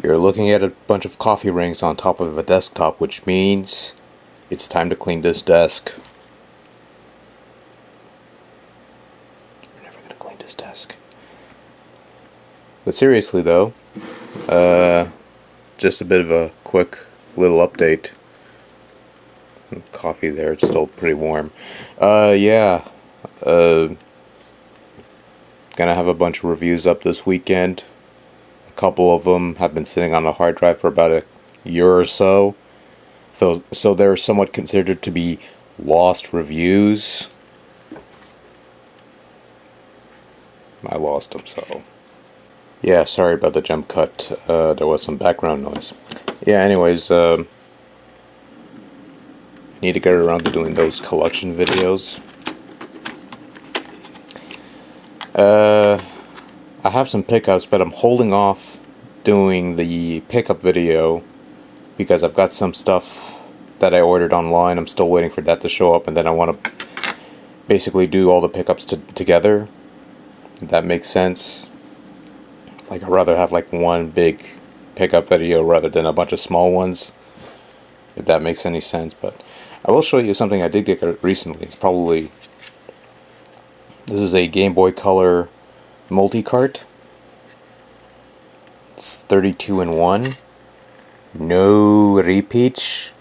You're looking at a bunch of coffee rings on top of a desktop, which means it's time to clean this desk. We're never gonna clean this desk. But seriously though, just a bit of a quick little update. Coffee there, it's still pretty warm. Yeah. Gonna have a bunch of reviews up this weekend. A couple of them have been sitting on the hard drive for about a year or so. So they're somewhat considered to be lost reviews. I lost them, so... Yeah, sorry about the jump cut. There was some background noise. Yeah, anyways, I need to get around to doing those collection videos. I have some pickups, but I'm holding off doing the pickup video because I've got some stuff that I ordered online. I'm still waiting for that to show up, and then I want to basically do all the pickups together. If that makes sense. Like, I'd rather have like one big pickup video rather than a bunch of small ones, if that makes any sense. But I will show you something I did get recently. It's probably... This is a Game Boy Color multi-cart. It's 32 in 1. No repeats.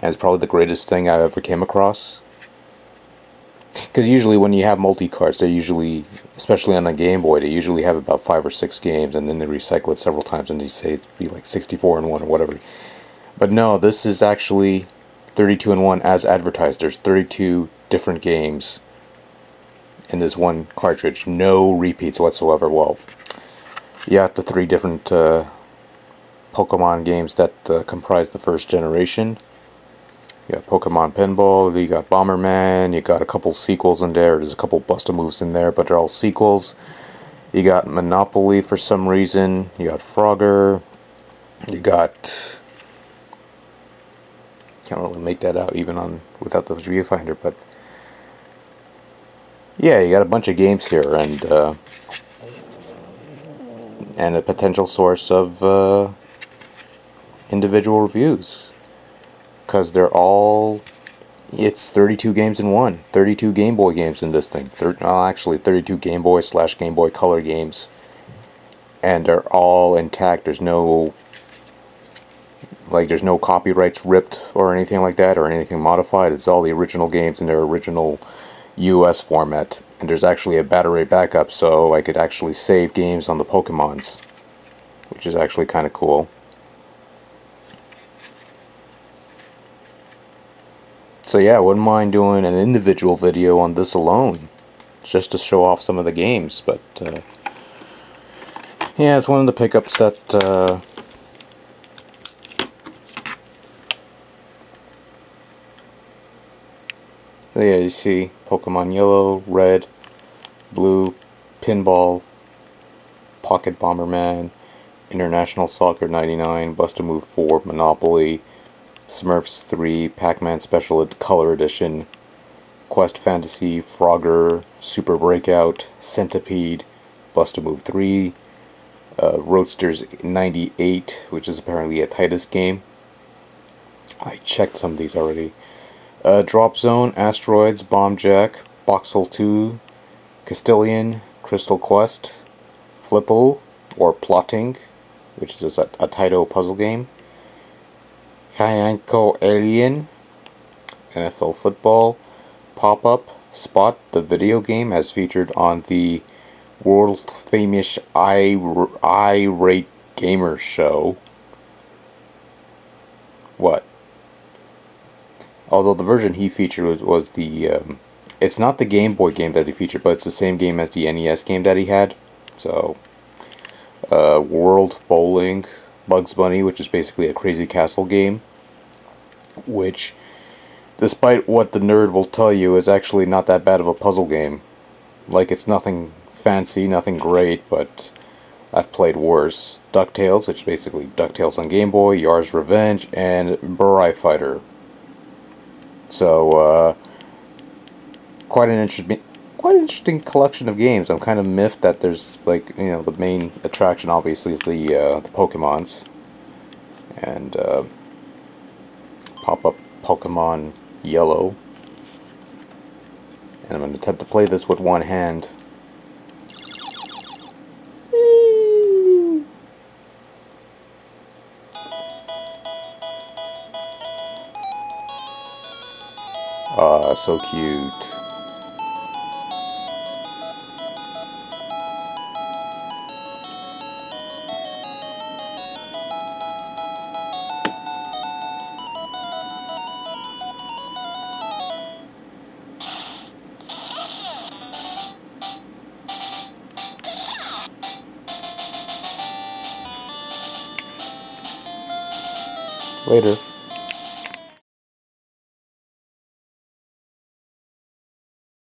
And it's probably the greatest thing I ever came across. Because usually when you have multi-carts, they usually, especially on the Game Boy, they usually have about 5 or 6 games, and then they recycle it several times, and they say it'd be like 64 in 1 or whatever. But no, this is actually 32 in 1 as advertised. There's 32 different games in this one cartridge. No repeats whatsoever. Well, you got the 3 different Pokemon games that comprise the first generation. You got Pokemon Pinball, you got Bomberman, you got a couple sequels in there. There's a couple Bust-A-Moves in there, but they're all sequels. You got Monopoly for some reason. You got Frogger. You got... Can't really make that out even on without the viewfinder, but... Yeah, you got a bunch of games here, and a potential source of individual reviews. Because they're all... It's 32 games in one. 32 Game Boy games in this thing. Actually, 32 Game Boy / Game Boy Color games. And they're all intact. There's no... Like, there's no copyrights ripped or anything like that, or anything modified. It's all the original games in their original US format. And there's actually a battery backup, so I could actually save games on the Pokemons. Which is actually kind of cool. So yeah, I wouldn't mind doing an individual video on this alone, just to show off some of the games, but yeah, it's one of the pickups that so yeah, you see Pokemon Yellow, Red, Blue, Pinball, Pocket Bomberman, International Soccer 99, Bust-A-Move 4, Monopoly, Smurfs 3, Pac-Man Special Color Edition, Quest Fantasy, Frogger, Super Breakout, Centipede, Bust-A-Move 3, Roadsters 98, which is apparently a Titus game. I checked some of these already. Drop Zone, Asteroids, Bomb Jack, Boxel 2, Castilian, Crystal Quest, Flipple, or Plotting, which is a Taito puzzle game. Hyanko Alien, NFL Football, Pop-Up, Spot, the video game, as featured on the world-famous I-Rate Gamer show. What? Although the version he featured was the... it's not the Game Boy game that he featured, but it's the same game as the NES game that he had. So, World Bowling, Bugs Bunny, which is basically a Crazy Castle game, which, despite what the nerd will tell you, is actually not that bad of a puzzle game. Like, it's nothing fancy, nothing great, but I've played worse. DuckTales, which is basically DuckTales on Game Boy, Yar's Revenge, and Burai Fighter. So, quite an interesting collection of games. I'm kind of miffed that there's like, you know, the main attraction obviously is the Pokemons, and pop up Pokemon Yellow, and I'm going to attempt to play this with one hand. Ah, so cute. Later.